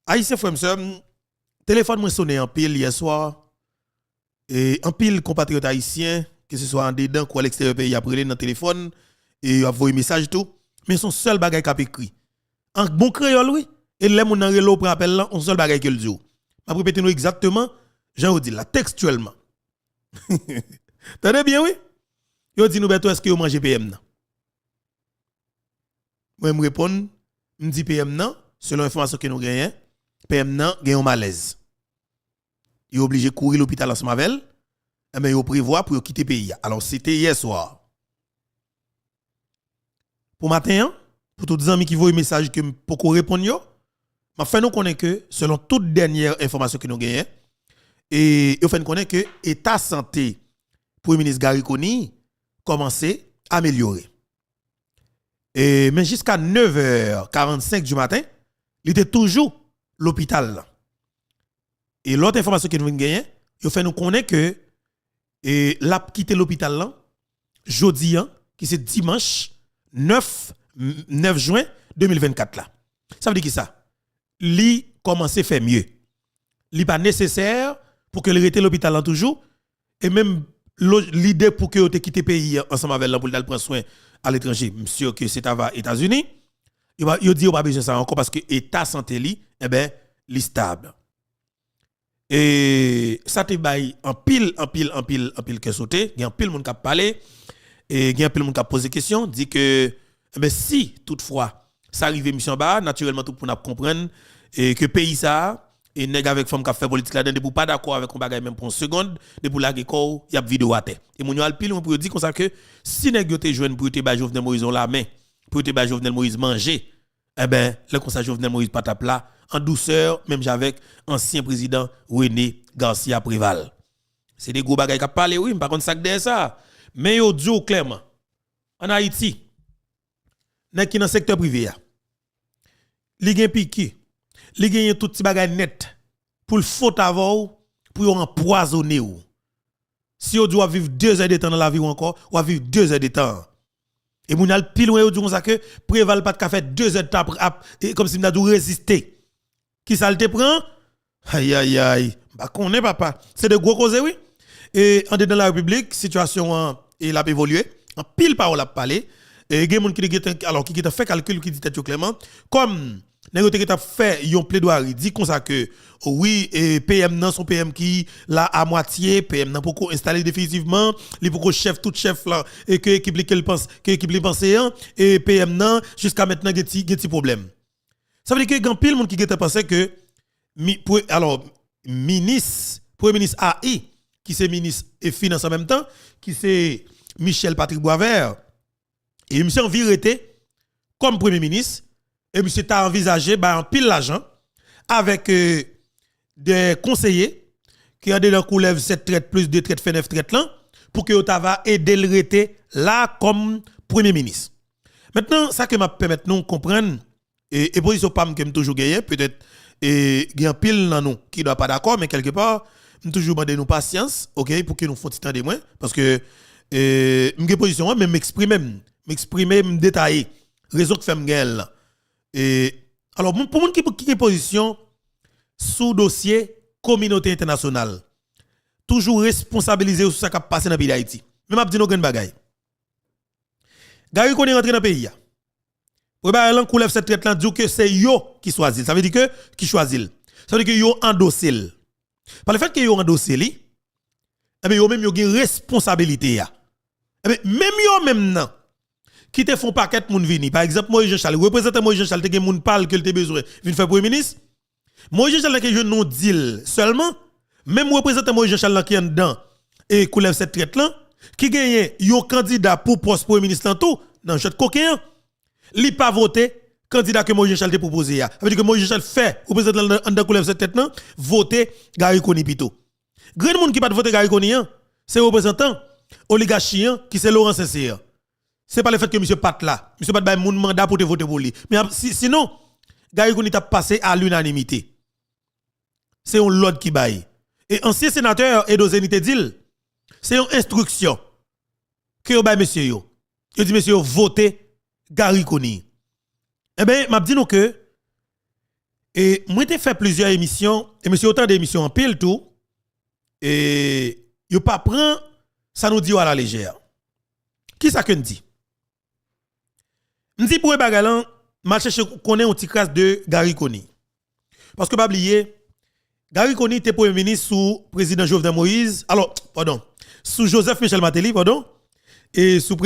Haïtien frère m'seur, téléphone m'a sonné en pile hier soir et en pile compatriotes haïtiens que ce soit en dedans ou à l'extérieur pays après dans téléphone et a envoyé message tout mais son seul bagage qu'a écrit en bon créole oui et les moun nan relo pour appel là on seul bagage que le dit. M'a répéter nous exactement Jean dit là textuellement. T'entendez bien oui? Yo dit nous beto est-ce que vous mangez PM nan? Moi me répondre me dit PM nan selon information que nous gagnons PM nan gagne un malaise. Il est obligé de courir l'hôpital en Smavel, mais il prévoit pour quitter le pays. Alors c'était hier soir. Pour matin, pour tous les amis qui voient le message que pour répondre, m'a fait nous connaître que selon toute dernière information que nous gagnons et il fait nous connaître que état santé pour le ministre Gary Koni commençait à améliorer. Et mais jusqu'à 9h45 du matin, il était toujours l'hôpital. Et l'autre information que nous gagnons, il fait nous connaître que l'a quitté l'hôpital là jeudi qui c'est dimanche 9 juin 2024 là. Ça veut dire qui ça? Li commence à faire mieux. Li pas nécessaire pour que le rete l'hôpital là toujours et même l'idée pour que vous quitter le pays ensemble avec pour prendre soin à l'étranger, monsieur que c'est aux États-Unis, il dit pas besoin ça encore parce que état santé li li stable. Et ça te baille en pile que sauter, il y a un pile monde qui a parlé et il y a un pile monde qui a posé question, dit que si toutefois ça arrive mission bas, naturellement tout pour nous comprendre et que pays ça et nèg avec femme qui fait politique là dedans pour pas d'accord avec un bagage même pour une seconde, de pour la corps, il y a vidéo à terre. Et mon al pile on peut dire comme ça que si nèg yo te joine pour te ba Jovenel Moïse on la main, pour te ba Jovenel Moïse manger, le conseil Jovenel Moïse pas tape là en douceur même avec ancien président René Garcia Préval. C'est des gros bagages qui parlé oui, par contre ça derrière ça. Mais yo dit clairement en Haïti nèg qui dans secteur privé a li gen piqué, li gen tout petit bagage net pour le faute avant pour empoisonner ou. Si on doit vivre 2 heures de temps dans la vie ou encore, ou va vivre 2 heures de temps. Et moun al pile loin ou dit comme ça que préval pas de faire 2 heures de temps comme si m'a dû résister. Qui ça te prend? Aïe aïe aïe. Bah connaît papa. C'est de gros causes oui. Et en dedans la République, situation il a évolué. En pile parole a parlé. Et gen moun qui a fait calcul qui dit tête clairement comme nèg qui a fait yon plaidoirie dit comme ça que oui et PM nan son PM qui là à moitié PM nan pour installer définitivement li pour chef tout chef là et que équipe li pense que équipe li pense et PM nan jusqu'à maintenant geti problème. Ça veut dire que grand pile monde qui gete pensé que alors ministre premier ministre AI qui c'est ministre et finance en même temps qui c'est Michel Patrick Boisvert et monsieur en vérité comme premier ministre et monsieur t'a envisagé en pile l'argent avec des conseillers qui ont de leur coulève 7 traites plus 2 traites fait 9 traites là pour que Otava aider le rete là comme premier ministre. Maintenant ça que m'a permettre nous comprendre et position pam que toujours gagné peut-être et gagne pile dans nous qui doit pas d'accord mais quelque part toujours demander nous patience OK pour que nous fassions temps de moins parce que m'gè position même m'exprimer me détailler raison que fait m'gèl et alors pour moun qui position sous dossier communauté internationale toujours responsabiliser sur ça qui passe dans le pays d'Haïti même m'a dit nous grand bagay Gary Koni rentre dans le pays pour ba lan coulève cette traite là dit que c'est yo qui choisit ça veut dire que qui choisit ça veut dire que yo endossé par le fait que yo endossé li yo même yo gen responsabilité ya même yo même nan qui te font paquet moun vini par exemple Moïse Jean-Charles représentant Moïse Jean-Charles te gen moun parle que te besoin vinn faire premier ministre Moïse Jean-Charles que je non deal seulement même représentant Moïse Jean-Charles qui en dedans et coulève cette traite là qui gagne yo candidat pour poste premier ministre en tout dans jeu coquin li pas voté candidat que Moïse Jean-Charles te proposé ya ça veut dire que Moïse Jean-Charles fait représentant en dedans coulève cette tête là voter Gary Koni pito grand monde qui pas voter Gary Koni c'est représentant oligarchie qui c'est Laurent Sincère. C'est pas le fait que monsieur Pat là, monsieur Pat ba moun mandat pour te voter pour lui. Mais sinon, Gary Koni t'a passé à l'unanimité. C'est un lot qui baille. Et ancien sénateur Edozeni te dit, c'est une instruction que yo baille monsieur yo. Yo dit monsieur yo voter Gary Koni. Eh ben m'a dit nous que Et moi j'ai fait plusieurs émissions et monsieur autant d'émissions en pile tout et yo pas prend ça nous dit à la légère. Qui ça que nous dit? Nous dit pour bagalan m'a cherché connaît un petit crasse de Gary Koni. Parce que pas oublier Gary Koni était premier ministre sous président Jovenel Moïse. Alors, pardon, sous Joseph Michel Martelly, pardon, et sous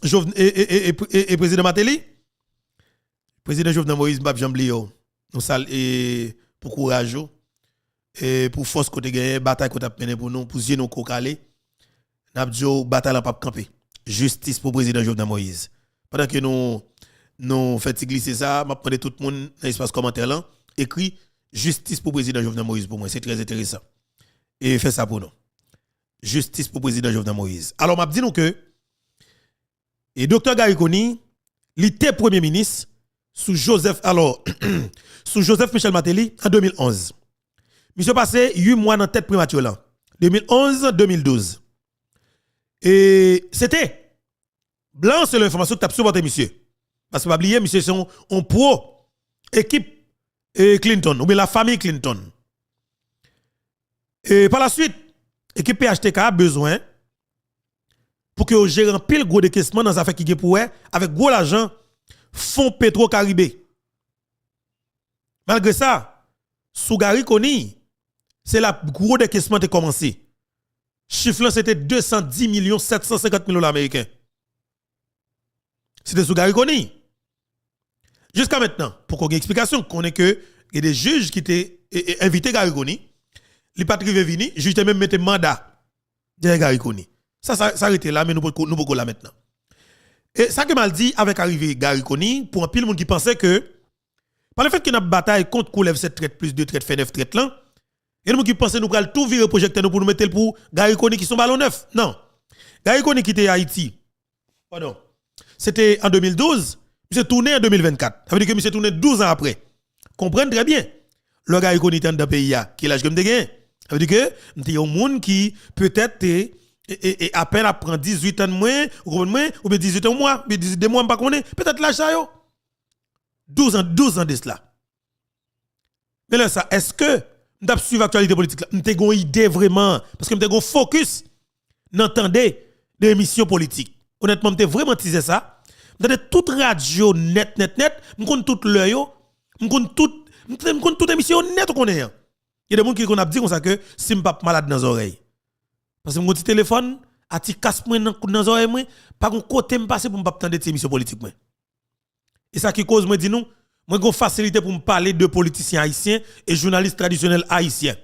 Jovenel et président Martelly. Président Jovenel Moïse m'a jamblié nous sal et pour courage et pour force côté gagner bataille côté mener pour nous pour nous cocaler. N'a dit bataille en pas camper. Justice pour président Jovenel Moïse. Pendant que nous fait glisser ça, m'a prendre tout le monde dans l'espace commentaire là, écrit justice pour président Jovenel Moïse pour moi, c'est très intéressant. Et fait ça pour nous. Justice pour président Jovenel Moïse. Alors m'a dit nous que et docteur Gary Koni, il était premier ministre sous Joseph sous Joseph Michel Martelly en 2011. Monsieur passé 8 mois dans tête primature là. 2011-2012. Et c'était blanc, c'est l'information que tu as supporté monsieur. Parce que pas oublier monsieur c'est un pro équipe Clinton ou bien la famille Clinton. Et par la suite, équipe PHTK a besoin pour que vous gérez un pile gros décaissement dans affaire qui est pour avec gros l'argent fonds Petro-Caribé. Malgré ça, sous Gary Koni, c'est la gros décaissement qui a commencé. Chiffre c'était 210 750 000 $ américains. C'était sous Gary Koni. Jusqu'à maintenant, pour qu'on ait une explication, qu'on ait que il y a des juges qui étaient invités Gary Koni, les patriotes venus, juge même mettre mandat de Gary Koni. Ça arrêté là, mais nous pouvons là maintenant. Et ça que mal dit avec arrivé Gary Koni, pour un pile monde qui pensait que, par le fait qu'il y a une bataille contre Koulève 7 traite plus 2 traite fait 9 traite là, et nous qui pensaient nous pral tout virer projecteur pour nous mettre pour Gary Koni qui sont ballon neuf. Non. Gary Koni qui était à Haïti. Pardon. C'était en 2012, monsieur tourné en 2024. Ça veut dire que monsieur tourné 12 ans après. Comprenez très bien. Le Gary Koni était dans le pays qui est l'âge que me gagné. Ça veut dire que nous avons un monde qui peut-être et à peine apprend 18 ans de moins, ou bien 18 ans de moins, 18 de moins, pas connaît, peut-être l'âge ça yo. 12 ans de cela. Mais là ça, est-ce que nous avons suivi l'actualité politique là, nous avons une idée vraiment parce que nous avons un focus n'entendez des émissions politiques. Honnêtement, nous avons vraiment teasé ça. Nous avons toute radio net, nous avons toute l'œil, nous avons toute émission net qu'on est. Il y a des gens qui ont dit comme ça que si je pas malade dans les oreilles. Parce que mon petit téléphone, a ti casse moi dans les oreilles, pas un côté me passer pour me pas attendre des émissions politiques. Et ça qui cause moi dit nous, moi j'ai facilité pour me parler de politiciens haïtiens et journalistes traditionnels haïtiens.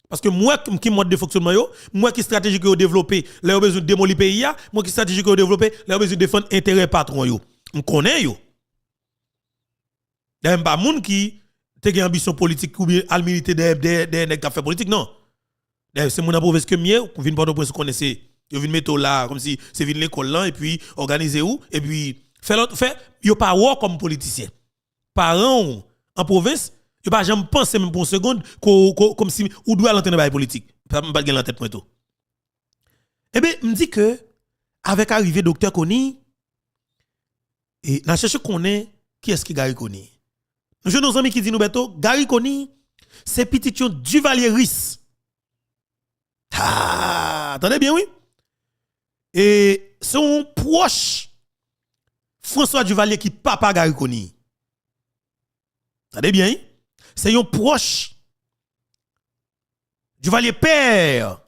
Parce que moi qui mode de fonctionnement yo, moi qui stratégie que développer, les besoin de démolir pays moi qui stratégie que développer, les besoin de défendre intérêt patron yo. On connaît yo. Il y a pas moun qui te gen ambition politique ou bien al militer des nèg qui fait politique non. C'est mon province que mieux, qu'on vient pas de connaissez, yo vinn mettre là comme si c'est vinn l'école là et puis organiser où et puis fait yo pas war comme politicien. Parents en province, yo pas jamais penser même pour une seconde comme si ou doit l'entendre bail politique. Pas gen la tête point tout. Eh ben me dit que avec arrivée docteur Koni et n'a cherché connaît qui est-ce qui Gary Koni. Nous j'ai nos amis qui disent nous beto Gary Koni c'est petit Duvalier Riss. Ah, attendez bien oui. Et son proche François Duvalier qui papa Gary Koni. Attendez bien oui. C'est un proche Duvalier père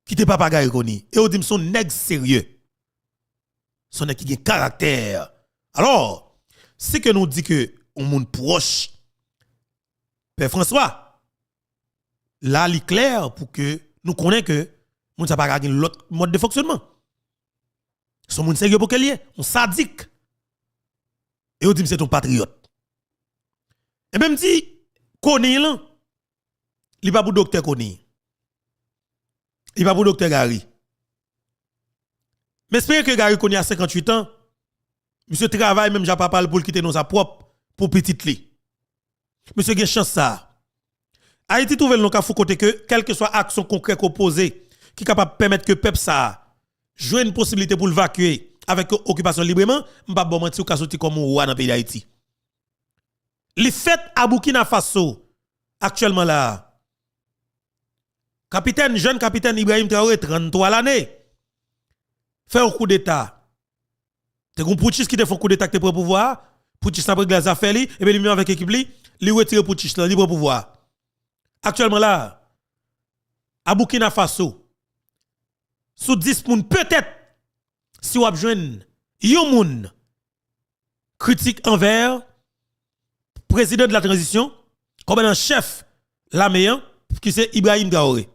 qui te papa Gary Koni. Et on dit son nèg sérieux. Son nèg qui a caractère. Alors, c'est que nous dit que on monde proche Père François là il est clair pour que nous connaissons que moun sa pas gagner l'autre mode de fonctionnement. Son moun sérieux pour qu'elle y est, on sadique. Et on dit c'est ton patriote. Et même dit Koni là, il pas pour docteur Koni. Il pas pour docteur Gary. Mais espérez que Gary Koni a 58 ans. Monsieur travaille même j'ai pas parlé pour quitter dans sa propre pour petite li. Monsieur gen chance ça. Haïti trouve le cas faut côté que quelle que soit action concrète opposée qui capable permettre que peuple ça jouer une possibilité pour l'évacuer avec occupation librement, m'pa bon mentir ou ka sorti comme roi dans pays d'Haïti. les fêtes à Burkina Faso actuellement là. Jeune capitaine Ibrahim Traoré 33 l'année. Fait un coup d'état. C'est un putschiste qui te fait un coup d'état qui te prend pouvoir, putschiste après les affaires li et puis lui avec équipe li retire putschiste là, libre pouvoir. Actuellement là à Burkina Faso sous 10 moun peut-être si vous avez joindre yon moun critique envers président de la transition comme un chef l'armée qui c'est Ibrahim Traoré.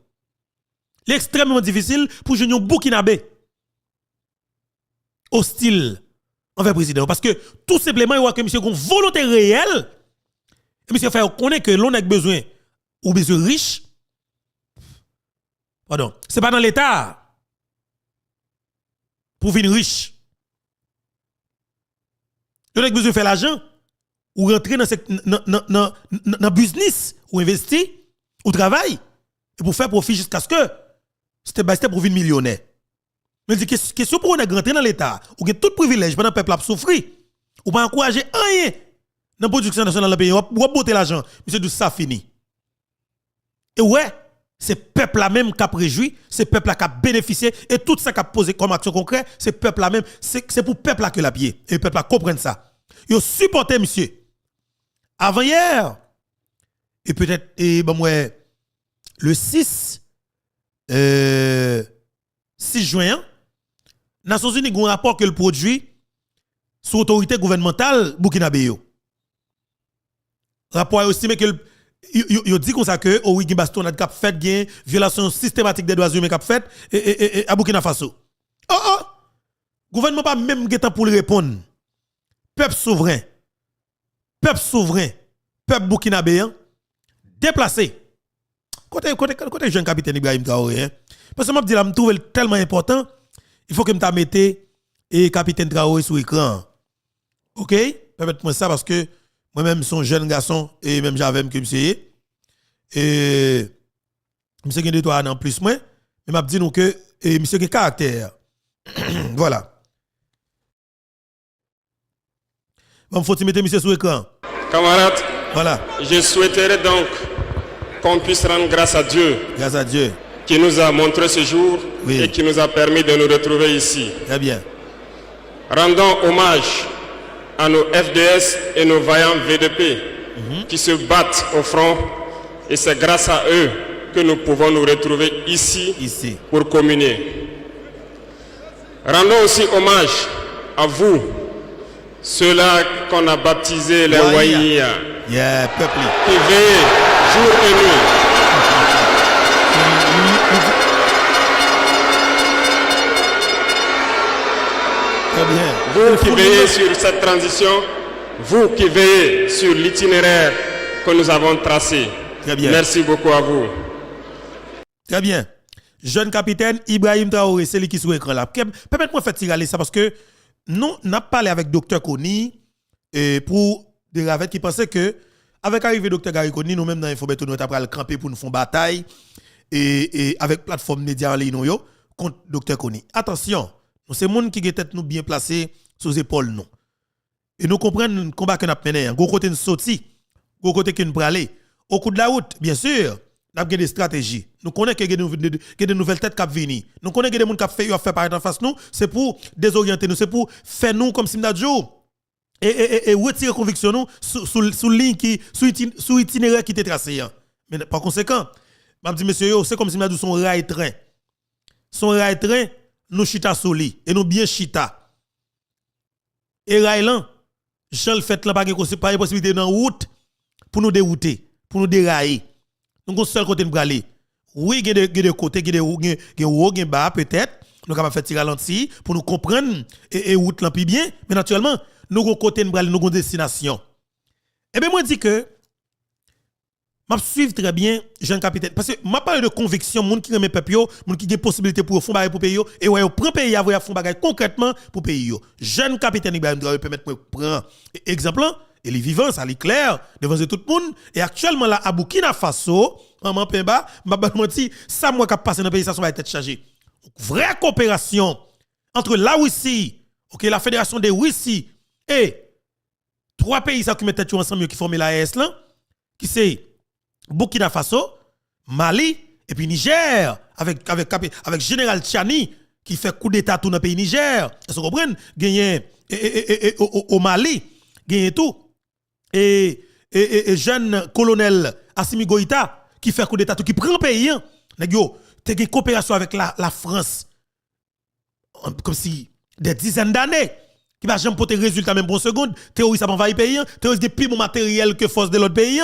L'extrêmement difficile pour joindre un Burkinabé hostile envers le président parce que tout simplement il voit que monsieur a une volonté réelle et monsieur fait connaître que l'on a besoin ou besoin riche. Pardon, c'est pas dans l'état pour venir riche. L'on a besoin de faire l'argent ou rentrer dans business ou investir ou travailler et pour faire profit jusqu'à ce que c'était pour venir millionnaire. Mais dit question pour on est rentrer dans l'état ou que tout privilège pendant peuple a souffrir ou pas encourager rien dans la production nationale dans le pays ou botter l'argent monsieur tout ça fini. Et ouais, c'est peuple là même qui a réjoui, c'est peuple là qui a bénéficié et tout ça qui a posé comme action concrète, c'est peuple là même, c'est pour peuple là que la pied et le peuple là comprenne ça. Yo supporté monsieur. Avant hier et peut-être le 6 juin Nations Unies a un rapport que le produit sous autorité gouvernementale burkinabé yo. Rapport estimé que il dit comme ça que oui gen bastonnade cap fait gen violation systématique des droits humains cap fait et à Burkina Faso. Gouvernement pas même getan pour répondre. Peuple souverain, peuple burkinabé déplacé. Côté jeune capitaine Ibrahim Traoré parce que m'a dit là me trouve tellement important, il faut que me mette et capitaine Traoré sur écran. OK? Permettez-moi ça parce que moi-même son jeune garçon et même j'avais que monsieur et monsieur qui doit en plus moi mais m'a dit nous que monsieur qui caractère. Voilà. Bon, faut mettre monsieur sur écran. Camarades, voilà. Je souhaiterais donc qu'on puisse rendre grâce à Dieu. Grâce à Dieu. Qui nous a montré ce jour oui. Et qui nous a permis de nous retrouver ici. Très bien. Rendons hommage à nos FDS et nos vaillants VDP qui se battent au front et c'est grâce à eux que nous pouvons nous retrouver ici. Pour communier. Rendons aussi hommage à vous, ceux-là qu'on a baptisés les Waïa, peuple. Qui veillent jour et nuit. Très bien. Vous qui veillez sur cette transition, vous qui veillez sur l'itinéraire que nous avons tracé. Très bien. Merci beaucoup à vous. Très bien. Jeune capitaine Ibrahim Traoré, c'est lui qui est sur l'écran là. Permettez-moi de faire tirer ça parce que nous n'avons parlé avec Dr Koni pour des ravettes qui pensaient que avec l'arrivée de Dr Gary Koni, nous-mêmes dans l'Infobeto, nous avons camper pour nous faire bataille et avec plateforme média en ligne contre Dr Koni. Attention, nous c'est monde qui est nous bien placé sous épaules nous. Et nous comprenons le combat que nous avons mené. Gros côté nous sorti, gros côté que nous pralé. Au coup de la route, bien sûr, nous avons des stratégies. Nous connaissons qu'il y a des nouvelles têtes qui viennent venir. Nous connaissons qu'il y a des gens qui fait paraître en face nous, c'est pour désorienter nous, c'est pour faire nous comme si nous avions et retirer conviction nous sous ligne qui sous itinéraire qui était tracé. Mais par conséquent, m'a dit monsieur c'est comme si nous avions son rail train. Son rail train nous chita soli et nous bien chita. Et rail là, Jean le fait là pas de possibilité dans route pour nous dérouter, pour nous dérailler. Donc, seul côté de aller. Oui, il y a des côtés, il y a des hauts, des bas, peut-être. Nous sommes capables de faire tirer ralenti pour nous comprendre et route là bien. Mais naturellement, nous avons côté de nous avons destination. Et bien, moi, je dis que je suis très bien, jeune capitaine. Parce que je parle de conviction, les gens qui aiment peuple, les gens qui ont des possibilités pour faire des pour pays, et ouais, ils prennent pays, ils font des concrètement pour pays. Jeune capitaine Ibrahim Traoré permet de prendre exemple. Et les vivants, ça est clair devant tout le monde. Et actuellement, là, à Burkina Faso, en Mampemba, ça, moi, qui passe dans le pays, ça va être chargé. Vraie coopération entre la Russie, la Fédération des Russie et trois pays ça qui mettent ensemble qui forment la AES là, qui c'est Burkina Faso, Mali et puis Niger avec général Tchani qui fait coup d'état tout dans le pays Niger. Est-ce que vous comprenez? Gagné au Mali, gagné tout. Et jeune colonel Assimi Goïta qui fait coup d'état tout qui prend le pays. Nèg yo, te une coopération avec la France comme si des dizaines d'années qui va jamais porter résultat même pour une seconde. Terroriste a envahi le pays, terroriste des plus bon matériel que force de l'autre pays.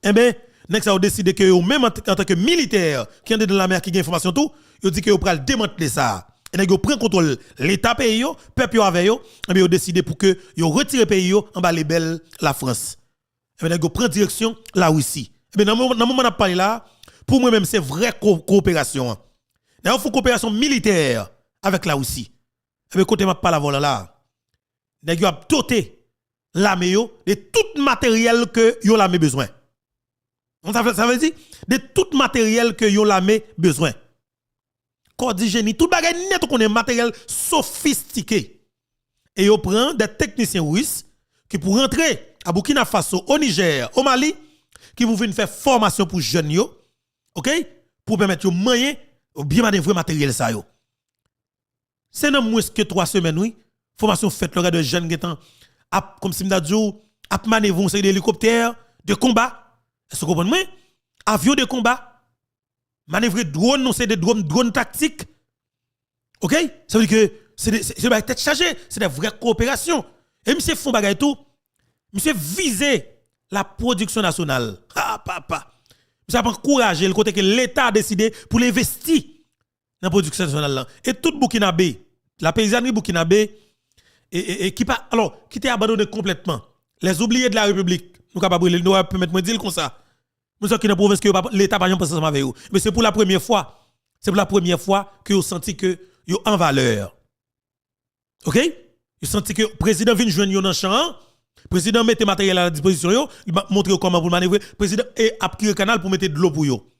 Eh bien, next ça a décidé que même en tant que militaire qui est dans la mer qui a information tout, yo dit que yo pral démanteler ça. Et nèg yo prend contrôle l'état pays yo, peuple yo avec yo, et bien yo décidé pour que yo retire pays yo en bas les belles la France. Et bien nèg yo prend direction la Russie. Et bien dans le moment on a parlé là, pour moi même c'est vraie coopération. Il faut coopération militaire avec la Russie. Et bien côté m'a parlé avant là, nèg yo a doté l'armée yo de tout matériel que yo l'armée besoin. Ça veut dire de tout matériel que yo l'armée besoin. Code d'hygiène, tout bagage net qu'on est matériel sophistiqué. Et yo prend des techniciens russes qui pour rentrer à Burkina Faso, au Niger, au Mali, qui vous viennent faire formation pour jeunes yo, OK? Pour permettre yo moyen bien manœuvrer matériel ça yo. C'est non moins que 3 semaines oui, formation faite le de jeunes qui étant comme si m'da dit a manœuvrer c'est d'hélicoptère de combat. Est-ce que vous comprenez? Avion de combat, manœuvrer drone, non, c'est des drones tactiques. OK? Ça veut dire que c'est des tête chargée, c'est des vraies coopérations. Et monsieur font bagay tout, monsieur viser la production nationale. Ah, papa. Monsieur a encouragé le côté que l'État a décidé pour l'investir dans la production nationale. Et tout Burkinabé, la paysannerie Burkinabé, et qui pas, alors, qui était abandonné complètement. Les oubliés de la République, nous capables de nous permettre de dire comme ça. Nous sommes qui dans la province que l'État pas jamais pensé avec vous. Mais c'est pour la première fois. C'est pour la première fois que vous senti que vous en valeur. OK? Vous senti que le président vient joindre dans le champ. Le président met matériel à la disposition. Il montre comment vous manœuvrer. Le président a pris le canal pour mettre de l'eau pour vous.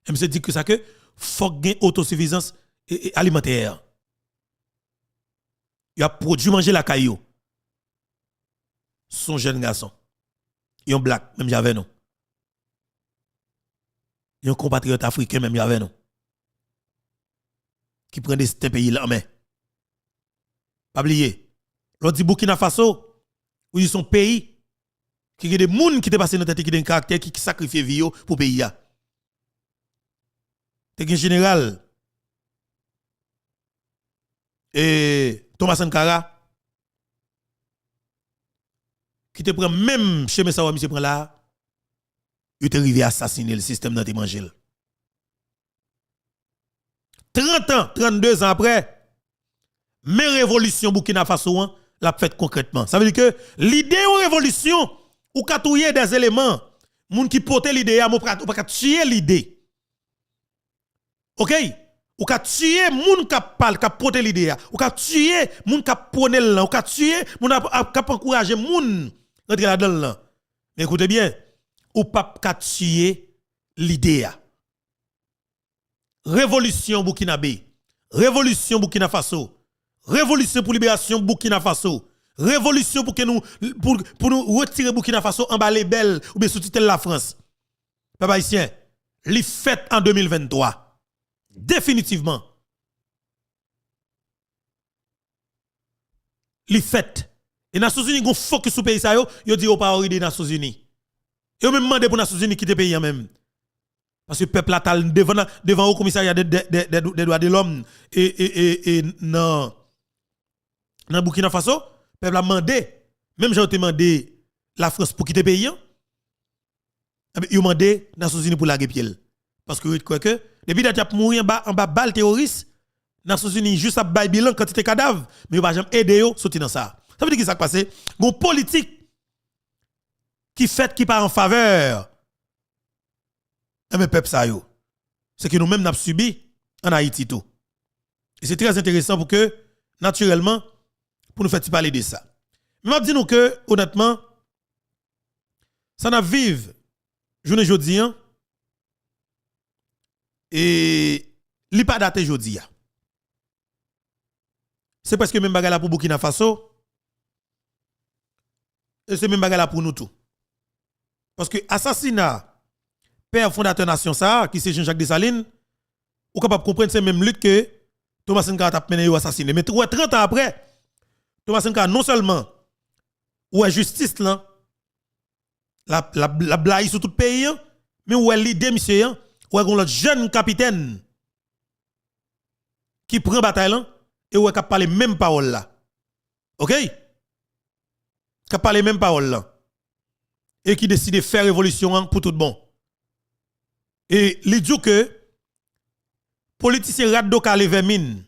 Et je dis que ça que faut gagner autosuffisance alimentaire. Il a produit manger la caillou. Son jeune garçon. Il est black, même j'avais non. Il y a un compatriote africain, même y'avait non. Qui prend des pays là en main. Pas oublier. L'autre dit Burkina Faso, où ils sont pays qui a des gens qui te passé dans tête qui ont un caractère qui sacrifie vie pour pays là. T'es un général et Thomas Sankara qui te prend même chez Messawa monsieur prend là, il est arrivé à assassiner le système dans tes mangé. 30 ans, 32 ans après, mais révolution Burkina Faso l'a fait concrètement. Ça veut dire que l'idée de révolution ou katouyer des éléments, moun qui porte l'idée, ou pas tuer l'idée. OK? Ou ka tuer moun qui parle, qui porte l'idée, ou ka tuer moun qui prône là, ou ka tuer moun qui encourager moun rentrer là-dedans. Mais écoutez bien, ou pas ka tuer l'idée. Révolution Burkinabé, révolution Burkina Faso, révolution pour libération Burkina Faso, révolution pour que nous pour nous retirer Burkina Faso en bas les belles ou bien sous-titre la France. Papa haïtien, li fait en 2023. Définitivement. Li fait. Et Nations Unies gon focus sur pays ça yo dit au pas des Nations Unies. Yo même demandé pour Nations Unies quitter pays même. Parce que le peuple a devant au commissariat des droits de l'homme et dans Burkina Faso, le peuple a demandé, même j'ai demandé la France pour quitter le pays, il a demandé les Nations Unies pour la pied. Parce que quoi que, depuis qu'il a mouru en bas balle terroriste, les Nations Unies juste à bail bilan quantité cadavre, mais il va jamais aider à sortir dans ça. Ça veut dire que ça passe, une politique qui fait qui part en faveur. Mais peuple ça yo, c'est que nous-mêmes n'avons subi en Haïti tout. Et c'est très intéressant pour que, naturellement, pour nous faire parler de ça. Mais je dis nous que, honnêtement, ça n'a vive, journée jeudi, et li pas daté jeudi. C'est parce que même bagarre pour Burkina Faso, Et c'est même bagarre pour nous tout. Parce que assassinat, père fondateur nation ça, qui c'est Jean-Jacques Dessalines, ou capable de comprendre c'est même lutte que Thomas Sankara a mené ou assassiné. Mais 30 ans après, Thomas Sankara non seulement ou est justice là, la blague sur tout le pays, mais où est l'idée monsieur, ou est l'autre jeune capitaine qui prend bataille là, et où est qui parle même parole là. OK? Qui parle même parole là. Et qui décide de faire révolution pour tout bon. Et il dit que politicien Raddo Kale Vermine,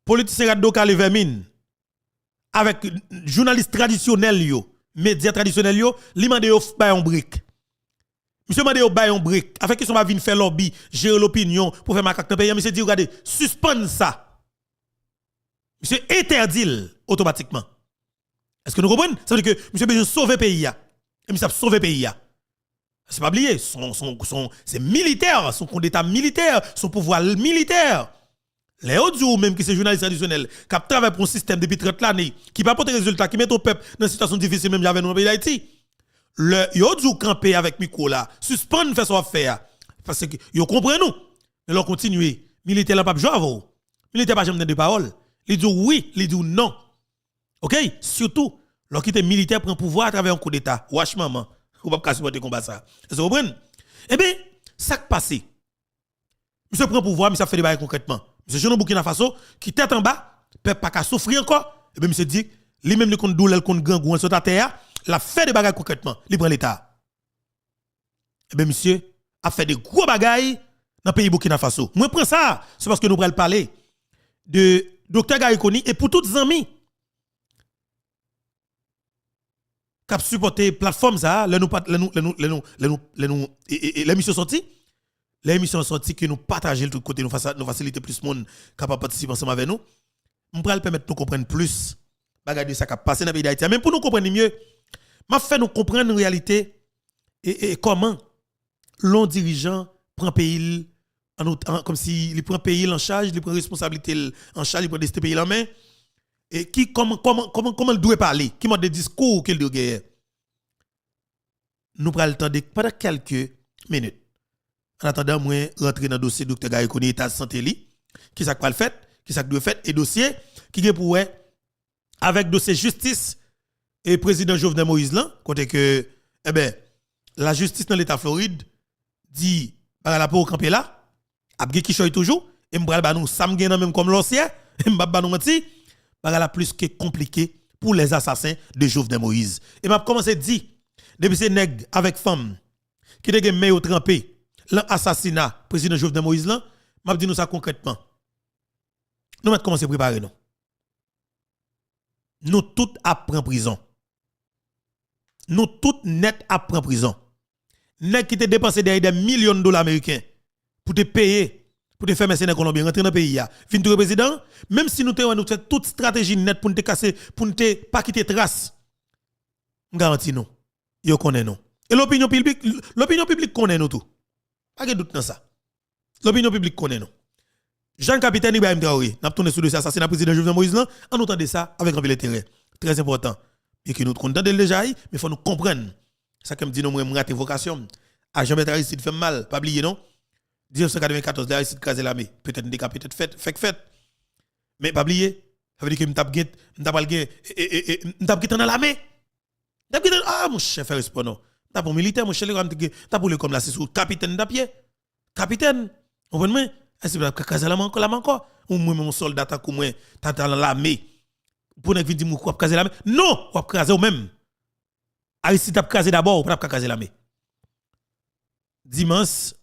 politicien Raddo Kale Vermine, avec journaliste traditionnel yo, médias traditionnels yo, li mande yo bay un brique. Monsieur mande yo bay un brique, avec qui sont pas vinn faire lobby, gérer l'opinion pour faire macaque dans pays, monsieur dit regardez, suspendre ça. Monsieur interdit automatiquement. Est-ce que nous comprenons? Ça veut dire que monsieur besoin sauver le pays. Et monsieur a sauvé le pays. C'est pas oublier, c'est militaire, son compte d'état militaire, son pouvoir militaire. Les autres jours, même qui sont journalistes traditionnels, qui travaillent pour un système depuis 30 années, qui pas porter résultat, qui met au peuple dans une situation difficile, même j'avais dans le pays d'Haïti. Les autres jours camper avec micro là, suspendre faire son affaire. Parce que, vous comprenez nous. Mais leur continuer. Militaire là pas jouer avant. Militaire pas jamais de parole. Il dit oui, il dit non. OK? Surtout, lorsqu'il est militaire prend pouvoir à travers un coup d'état. Wesh maman, ou pas supporter combat ça. Est-ce que vous comprenez? Eh bien, ça qui passe. Monsieur prend pouvoir, mais ça fait des bails concrètement. Monsieur jeune Burkina Faso qui tête en bas, peuple pas qu'à souffrir encore. Eh bien monsieur dit, lui même le compte douleur, le compte gangouan sur ta terre, la fait des bagages concrètement, il prend l'état. Eh bien monsieur a fait des gros bagages dans le pays Burkina Faso. Moi prends ça, c'est parce que nous allons parler de Dr Garikoni et pour toutes les amis qui supporté plateforme ça, l'émission sortie, l'émission sortie que nous partageons de tout côté, nous faciliter plus de monde capable de participer ensemble avec nous. On pourrait permettre de nous comprendre plus bagage de ça qui a passé dans le pays d'Haïti. Même pour nous comprendre mieux, m'a fait nous comprendre en réalité et comment l'on dirigeant prend pays comme si il prend pays en charge, il prend responsabilité en charge, il prend ce pays en main et qui comment il doit parler, qui m'a des discours qu'il doit gagner. Nous prenons le temps de pendant quelques minutes. En attendant moi rentrer dans le dossier Dr Garikoni état de santé li, qui ça pas le fait, qui ça doit fait et dossier qui est pour avec dossier justice et président Jovenel Moïse là, côté que eh ben la justice dans l'état Floride dit par la pour camper là abgé qui choy toujours et m'bral ba nous sam gen même comme l'ancien m'ba ba nous menti la plus que compliqué pour les assassins de Jovenel Moïse et m'a commencé dit depuis ces nèg avec femme qui te gen main trempé l'assassinat président Jovenel Moïse là m'a dit nous ça concrètement nous m'a commencé préparer nous tout apprend prison nous tout net apprend prison nèg qui te dépensé derrière des millions de dollars américains pour te payer, pour te faire mercenaires colombiens, rentrer dans le pays, fin de président, même si nous avons fait toute stratégie nette pour nous casser, pour nous pas quitter trace, je garantis nous, yo connaît nous. Et l'opinion publique connaît nous tout. Pas de doute dans ça. L'opinion publique connaît nous. Jean-Capitaine Ibrahim Traoré, n'a tourné sur le assassinat président Jovenel Moïse là, en entendant ça avec un peu intérêt. Très important. Et que nous comptons déjà, mais il faut nous comprendre. Ça que me dit nous moi rater vocation. À jamais Aristide fait mal, pas oublier non. 1994 Aristide crasé l'armée, peut-être décapité, peut-être fait. Mais pas oublier, ça veut dire que m'tap dans l'armée. Ah mon chef respect non. T'as pour militaire mon chef t'as pour le comme là c'est sous capitaine d'apied. Capitaine, vous comprenez? Est-ce que crasé la encore ou moi mon soldat ta moi t'as dans l'armée. Pour ne venir dire moi crasé l'armée. Non, ou crasé ou même. Aristide t'a crasé d'abord ou pas crasé l'armée. Dimanche,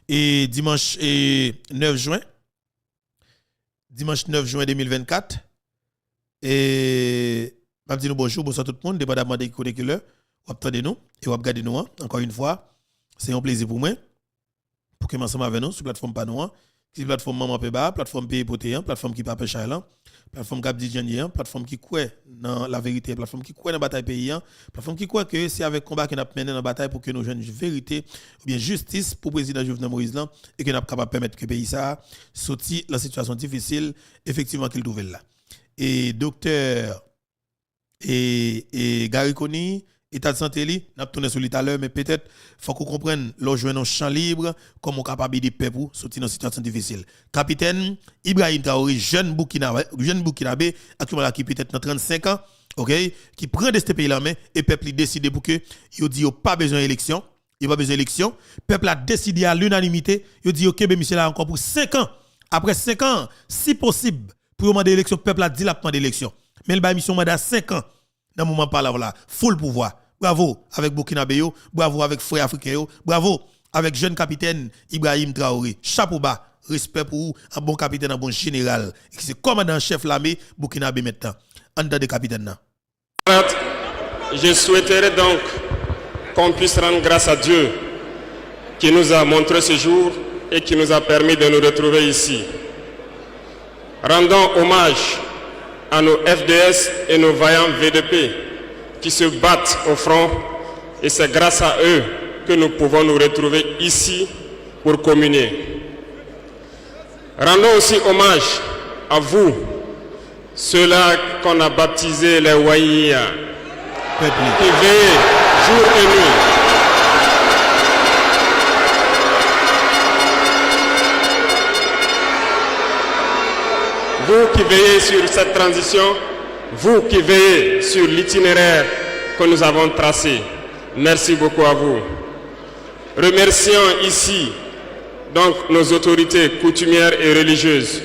et dimanche 9 juin. Dimanche 9 juin 2024. Et m'a dit nous bonjour, bonsoir tout le monde, dépendamment de qui l'heure, ou attendez nous et ou regardez nous encore une fois. C'est un plaisir pour moi pour que ensemble avec nous sur la plateforme Panoa qui plateforme Maman Peba, plateforme Pays Potéan, plateforme qui Pape Chailan, plateforme Cap Didjanien, plateforme qui croit dans la vérité, plateforme qui croit dans la bataille paysan, plateforme qui croit que c'est avec combat que nous mené dans la bataille pour que nous jeunes vérité ou bien justice pour le président Jovenel Moïse là et que nous capable permettre que le pays ça sortir la situation difficile effectivement qu'il trouve là. Et docteur et Gary Koni, état de santé li, n'a tourné sur lui tout à l'heure mais peut-être faut qu'on comprenne l'on joue un champ libre comme on capable de paix pour sortir dans une situation difficile. Capitaine Ibrahim Traoré, jeune Burkinabé, actuellement qui peut-être dans 35 ans, OK, qui prend de ce pays là main et peuple décide pour que il dit pas besoin d'élection, il pas besoin d'élection, peuple a décidé à l'unanimité, il dit OK ben monsieur là encore pour 5 ans. Après 5 ans, si possible, pour demander élection, peuple a dit la demande d'élection. Mais il va mission mandat 5 ans. Dans le moment par là, full pouvoir. Bravo avec Burkina Faso, bravo avec Frère Africain, bravo avec jeune capitaine Ibrahim Traoré. Chapeau bas, respect pour vous, un bon capitaine, un bon général. C'est commandant chef l'armée Burkina Faso maintenant. En dedans de capitaine. Je souhaiterais donc qu'on puisse rendre grâce à Dieu qui nous a montré ce jour et qui nous a permis de nous retrouver ici. Rendons hommage à nos FDS et nos vaillants VDP qui se battent au front et c'est grâce à eux que nous pouvons nous retrouver ici pour communier. Rendons aussi hommage à vous, ceux-là qu'on a baptisés les Waïa, qui veillent jour et nuit. Vous qui veillez sur cette transition, vous qui veillez sur l'itinéraire que nous avons tracé, merci beaucoup à vous. Remercions ici donc nos autorités coutumières et religieuses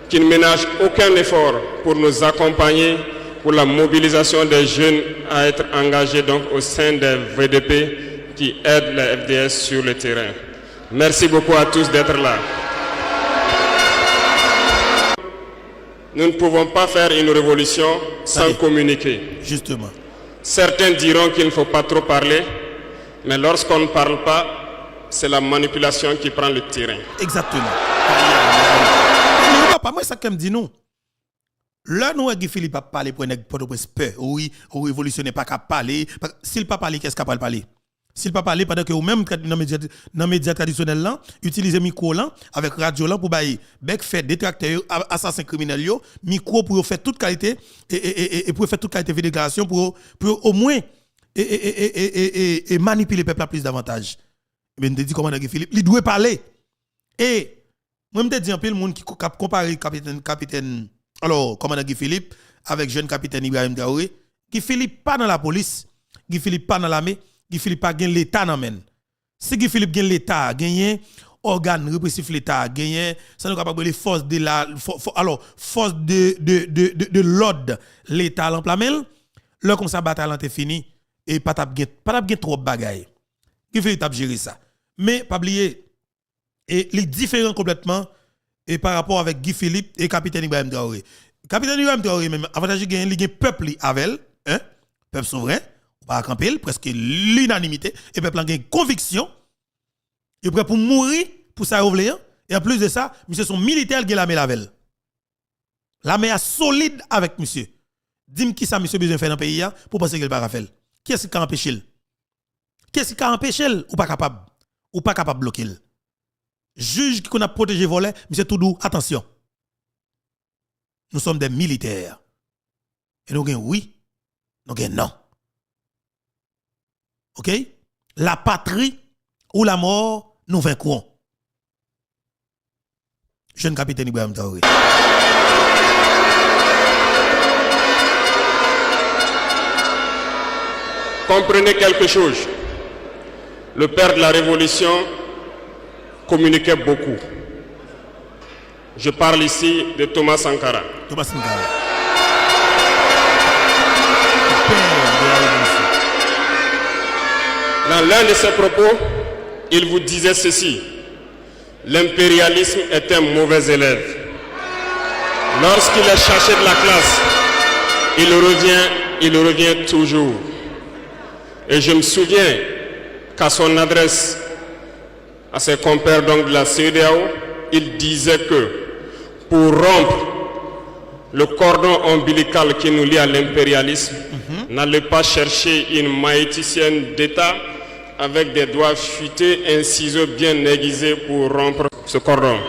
qui ne ménagent aucun effort pour nous accompagner pour la mobilisation des jeunes à être engagés donc au sein des VDP qui aident la FDS sur le terrain. Merci beaucoup à tous d'être là. Nous ne pouvons pas faire une révolution sans communiquer. Justement. Certains diront qu'il ne faut pas trop parler, mais lorsqu'on ne parle pas, c'est la manipulation qui prend le terrain. Exactement. Papa, moi, ça me dit nous. Là, nous, Guy Philippe a parlé pour une peur. Oui, au révolutionnaire pas qu'à parler. S'il pas parler, qu'est-ce qu'il va parler? S'il pas parler pendant que vous même dans les médias traditionnels là, utilisez micro là avec radio là pour bailler bec fait détracteur assassin criminel yo, micro pour faire toute qualité et pour faire toute qualité de déclaration pour au moins et manipuler le peuple plus davantage. Mais me dit comment Guy Philippe, il doit parler. Et moi me dit en pile monde qui compare capitaine alors commandant Guy Philippe avec jeune capitaine Ibrahim Traoré, Guy Philippe pas dans la police, Guy Philippe pas dans l'armée, Guy Philippe pas gagne l'état nan men. Si Guy Philippe gagne l'état, gagne organe répressif l'état, gagne ça nous capable les forces de la force de l'ordre l'état l'emplamel, là comme ça bataille est fini et pas t'a gagne trop bagaille. Guy Philippe t'a gérer ça. Mais pas oublier et les différents complètement et par rapport avec Guy Philippe et capitaine Ibrahim Traoré. Capitaine Ibrahim Traoré même avantage il gagne peuple avec hein, peuple souverain. Pas camper presque l'unanimité et peuple a une conviction il est prêt pour mourir pour ça revenir et en plus de ça monsieur son militaire qui l'armée lavel l'armée est solide avec monsieur dis-moi qui ça monsieur besoin faire dans pays pour penser qu'il pas faire qui est-ce qui a empêché ou pas capable bloquer juge qui qu'on a protégé voler monsieur tout doux attention nous sommes des militaires et nous gagnons oui nous gagnons non. OK? La patrie ou la mort, nous vaincrons. Jeune capitaine Ibrahim Traoré. Comprenez quelque chose. Le père de la Révolution communiquait beaucoup. Je parle ici de Thomas Sankara. Thomas Sankara. Dans l'un de ses propos, il vous disait ceci: l'impérialisme est un mauvais élève. Lorsqu'il est cherché de la classe, il revient toujours. Et je me souviens qu'à son adresse, à ses compères donc de la CEDEAO, il disait que pour rompre le cordon ombilical qui nous lie à l'impérialisme, n'allez pas chercher une maïticienne d'État avec des doigts futés, un ciseau bien aiguisé pour rompre ce cordon.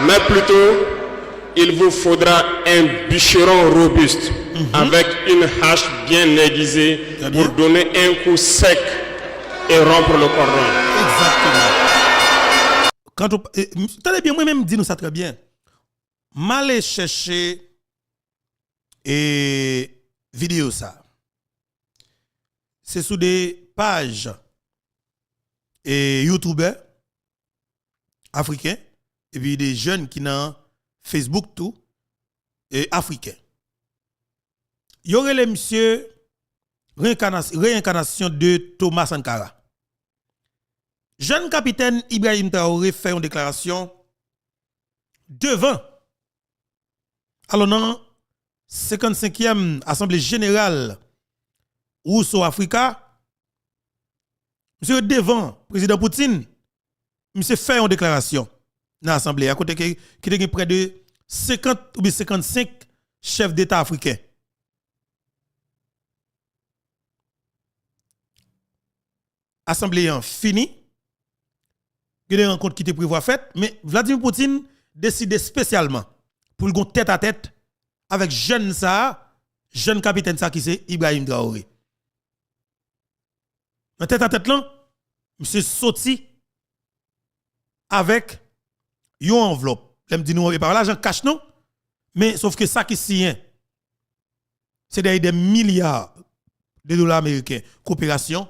Mais plutôt, il vous faudra un bûcheron robuste avec une hache bien aiguisée pour donner un coup sec et rompre le cordon. Exactement. Quand tenez bien, moi-même, dis-nous ça très bien. M'aller chercher et vidéo ça. C'est sous des pages et youtubeurs africains et puis des jeunes qui n'ont Facebook tout et africains. Il y aurait les monsieur réincarnation de Thomas Sankara. Jeune capitaine Ibrahim Traoré fait une déclaration devant alors non 55e Assemblée générale Rousseau Africa. Monsieur devant président Poutine, monsieur fait une déclaration dans l'Assemblée à côté qui a près de 50 ou 55 chefs d'État africains. Assemblée en fini. Il y a des rencontres qui étaient prévues faites, mais Vladimir Poutine décide spécialement pour le tête à tête avec jeune capitaine ça qui c'est Ibrahim Traoré. Dans tête à tête là, monsieur sorti avec une enveloppe. L'aime dit nous par l'argent cash non, mais sauf que ça qui signe c'est des milliards de dollars américains coopération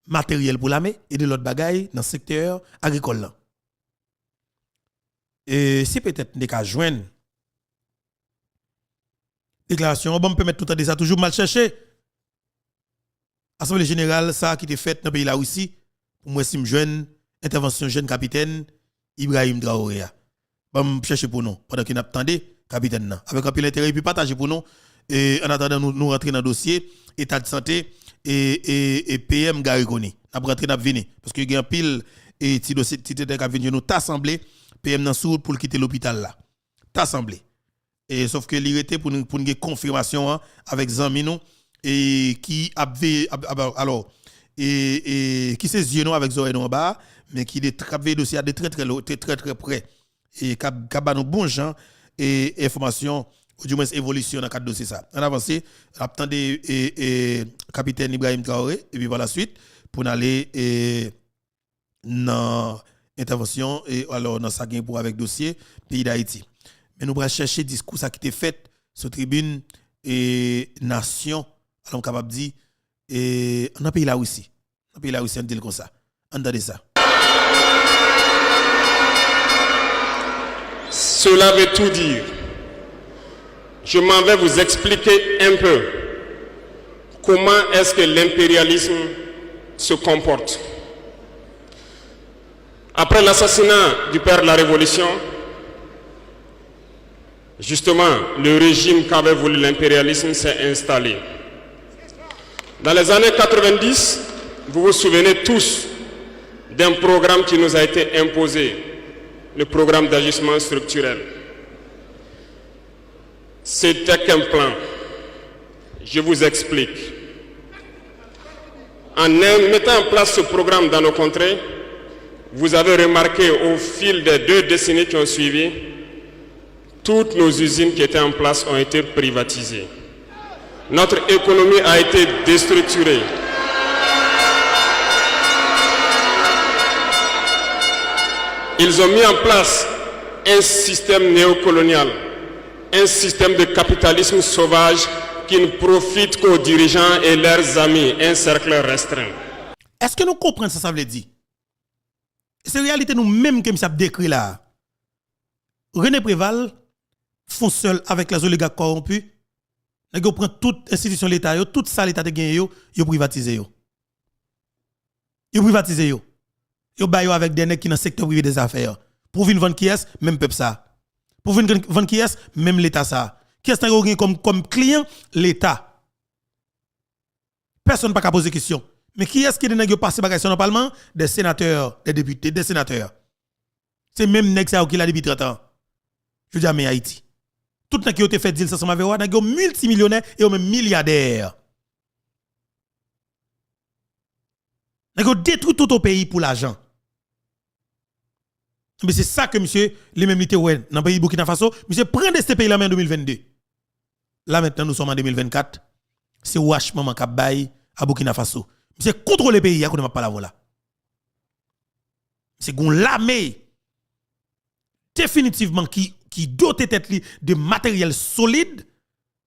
matériel pour l'armée et de l'autre bagaille dans le secteur agricole là. Et si peut-être des cas joindre déclaration, on peut mettre tout le temps ça toujours mal cherché. Assemblée générale ça qui était faite dans le pays là aussi pour moi si me jeune intervention jeune capitaine Ibrahim Traoré. Bon chercher pour nous pendant qu'il attendait capitaine là avec un peu l'intérêt puis partager pour nous et en attendant nous rentrer dans le dossier état de santé et PM Garigoni. N'a rentrer n'a venir parce que il y a un pile et ti dossier ti tête qui venir nous t'assemblé PM dans sourd pour quitter l'hôpital là. T'assemblé. Et sauf que il était pour une confirmation hein, avec Zanmi nous et qui alors et qui ses yeux non avec oreilles en bas mais qui des travailler dossier de très près et capable nous bon gens et information ou du moins évolution dans cadre dossier ça. En avancé, attendez capitaine Ibrahim Traoré et puis par la suite pour aller dans intervention et alors dans ça gain pour avec dossier pays d'Haïti. Mais nous allons chercher discours ça qui était fait sur tribune et nation alors capable dire et dans pays là aussi. Dans pays là aussi on dit comme ça. Entendez ça. Cela veut tout dire. Je m'en vais vous expliquer un peu comment est-ce que l'impérialisme se comporte. Après l'assassinat du père de la Révolution, justement, le régime qu'avait voulu l'impérialisme s'est installé. Dans les années 90, vous vous souvenez tous d'un programme qui nous a été imposé, le programme d'ajustement structurel. C'était qu'un plan. Je vous explique. En mettant en place ce programme dans nos contrées, vous avez remarqué au fil des 2 décennies qui ont suivi, toutes nos usines qui étaient en place ont été privatisées. Notre économie a été déstructurée. Ils ont mis en place un système néocolonial, un système de capitalisme sauvage qui ne profite qu'aux dirigeants et leurs amis, un cercle restreint. Est-ce que nous comprenons ça veut dire? C'est réalité nous-mêmes que nous avons décrit là. René Préval font seul avec les oligarques corrompus. Ils prennent toute institution de l'État, toute ça l'État de gagner, ils privatisent. Ils privatisent. Ils baillent avec des nègres qui dans le secteur privé des affaires. Pour venir vendre qui est, même peuple ça. Pour venir vendre qui est, même l'État ça. Qui est comme client? L'État. Personne n'a pas poser question. Mais qui est-ce qui est passé bagage dans le Parlement? Des sénateurs, des députés, des sénateurs. C'est même nèg ça qui l'a depuis 30 ans. Je dis à Haïti. Tout nèg qui ont fait deal ensemble avec eux, nèg multimillionnaires et même milliardaires. Nèg détruit tout au pays pour l'argent. Mais c'est ça que monsieur les mêmes ouais dans le pays Burkina Faso, monsieur prend de ce pays là en 2022. Là maintenant nous sommes en 2024. C'est wash maman k'ap bay à Burkina Faso. Monsieur contrôle le pays à côté m'a pas la voilà. C'est gon l'armée définitivement qui dote tête de matériel solide,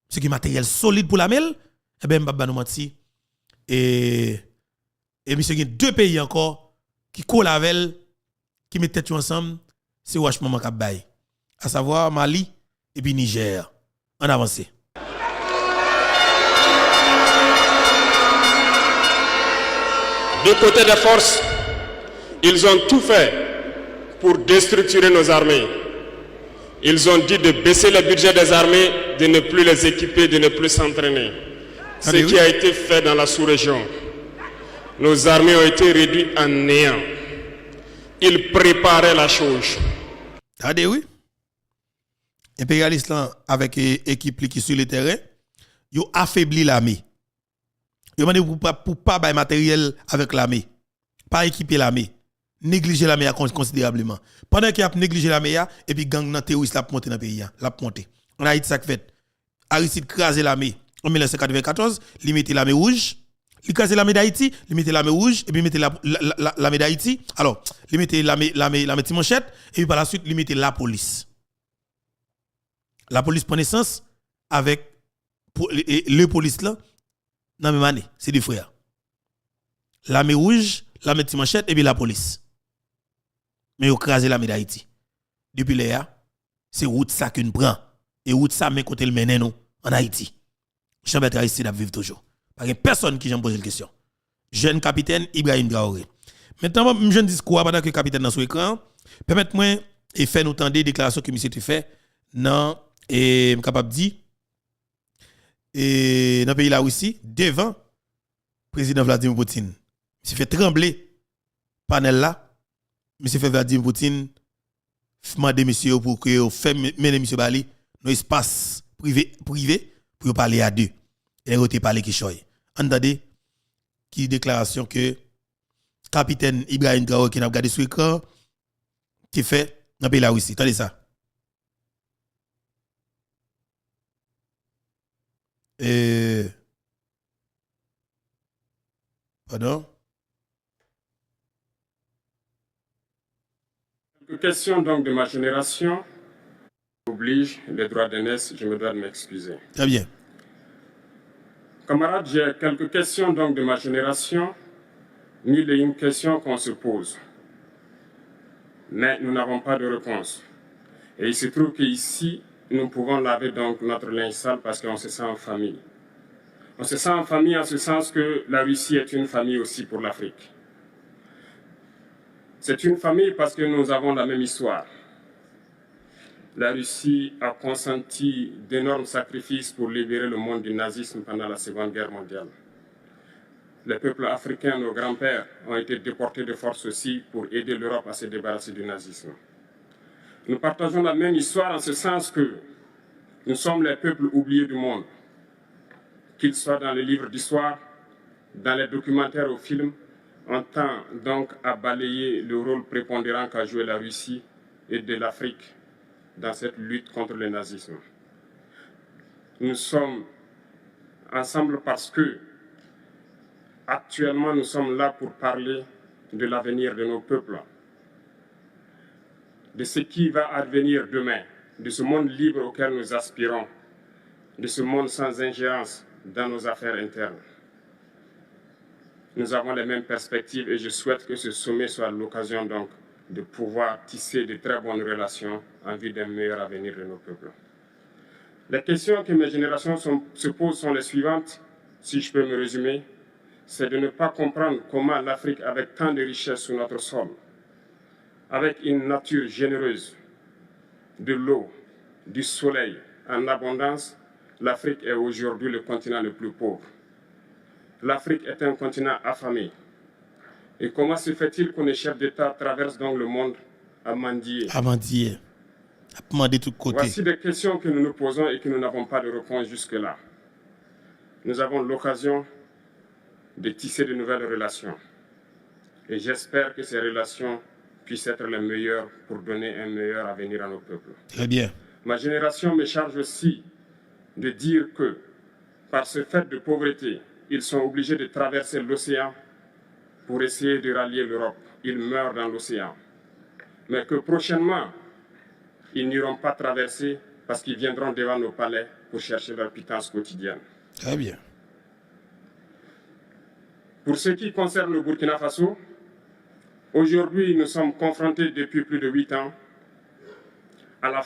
ce qui est matériel solide pour la mêle, eh ben m'pa nous menti et monsieur gen deux pays encore qui collaborent qui mettent tête ensemble, c'est wash maman k'ap bay, à savoir Mali et puis Niger. En avancé. Du côté des forces, ils ont tout fait pour déstructurer nos armées. Ils ont dit de baisser le budget des armées, de ne plus les équiper, de ne plus s'entraîner. Ce qui a été fait dans la sous-région. Nos armées ont été réduites en néant. Ils préparaient la chose. Regardez, oui. Impérialiste là, avec équipe qui sur le terrain, ils ont affaibli l'armée. Ils ont demandé pour pas bailler matériel avec l'armée. Pas équiper l'armée. Négliger l'armée considérablement. Pendant qu'il a négligé l'armée, et puis gang terroriste l'a monté dans le pays. L'a monté. En Haïti, ça fait. Aristide crasé l'armée en 1994, il mettait l'armée rouge. Il crasé l'armée d'Haïti, il mettait l'armée rouge, et puis il mettait l'armée d'Haïti. Alors, il mettait l'armée Timonchette, et puis par la suite, il mettait la police. La police prend naissance avec le police là, dans la même année. C'est des frères. L'armée rouge, l'armée Timonchette, et puis la police. Mais ils ont crasé l'armée d'Haïti. Depuis là, c'est route ça qu'on prend. Et route ça, mais côté le mène nous, en Haïti. Jean-Bertrand Aristide a vivre toujours. Pas de personne qui j'en pose la question. Jeune capitaine Ibrahim Traoré. Maintenant, je ne dis quoi pendant que le capitaine dans son écran. Permettez-moi et faire nous entendre des déclarations que monsieur fait dans et capable dit et dans le pays là aussi devant le président Vladimir Poutine. Monsieur fait trembler panel là. Monsieur fait Vladimir Poutine demander monsieur pour que fait mener monsieur Bali dans espace privé pour parler à deux. Et il parler qui choy. Entendez qui déclaration que capitaine Ibrahim Traoré qui n'a regardé sur l'écran qui fait dans le pays là aussi. Attendez ça. Pardon? Quelques questions donc de ma génération oblige les droits d'aînesse, je me dois de m'excuser. Très bien. Camarades, j'ai quelques questions donc de ma génération, mille et une questions qu'on se pose. Mais nous n'avons pas de réponse. Et il se trouve qu'ici, nous pouvons laver donc notre linge sale parce qu'on se sent en famille. On se sent en famille en ce sens que la Russie est une famille aussi pour l'Afrique. C'est une famille parce que nous avons la même histoire. La Russie a consenti d'énormes sacrifices pour libérer le monde du nazisme pendant la Seconde Guerre mondiale. Les peuples africains, nos grands-pères, ont été déportés de force aussi pour aider l'Europe à se débarrasser du nazisme. Nous partageons la même histoire en ce sens que nous sommes les peuples oubliés du monde. Qu'ils soient dans les livres d'histoire, dans les documentaires ou films, on tend donc à balayer le rôle prépondérant qu'a joué la Russie et de l'Afrique dans cette lutte contre le nazisme. Nous sommes ensemble parce que actuellement nous sommes là pour parler de l'avenir de nos peuples, de ce qui va advenir demain, de ce monde libre auquel nous aspirons, de ce monde sans ingérence dans nos affaires internes. Nous avons les mêmes perspectives et je souhaite que ce sommet soit l'occasion donc de pouvoir tisser de très bonnes relations en vue d'un meilleur avenir de nos peuples. Les questions que mes générations se posent sont les suivantes, si je peux me résumer, c'est de ne pas comprendre comment l'Afrique, avec tant de richesses sous notre sol, avec une nature généreuse, de l'eau, du soleil en abondance, l'Afrique est aujourd'hui le continent le plus pauvre. l'Afrique est un continent affamé. Et comment se fait-il que les chefs d'État traversent donc le monde à mendier? À mendier. À demander de tous côtés. Voici des questions que nous nous posons et que nous n'avons pas de réponse jusque-là. Nous avons l'occasion de tisser de nouvelles relations. Et j'espère que ces relations puissent être les meilleures pour donner un meilleur avenir à nos peuples. Très bien. Ma génération me charge aussi de dire que, par ce fait de pauvreté, ils sont obligés de traverser l'océan pour essayer de rallier l'Europe. Ils meurent dans l'océan. Mais que prochainement, ils n'iront pas traverser parce qu'ils viendront devant nos palais pour chercher leur pitance quotidienne. Très bien. Pour ce qui concerne le Burkina Faso, aujourd'hui, nous sommes confrontés depuis plus de 8 ans à la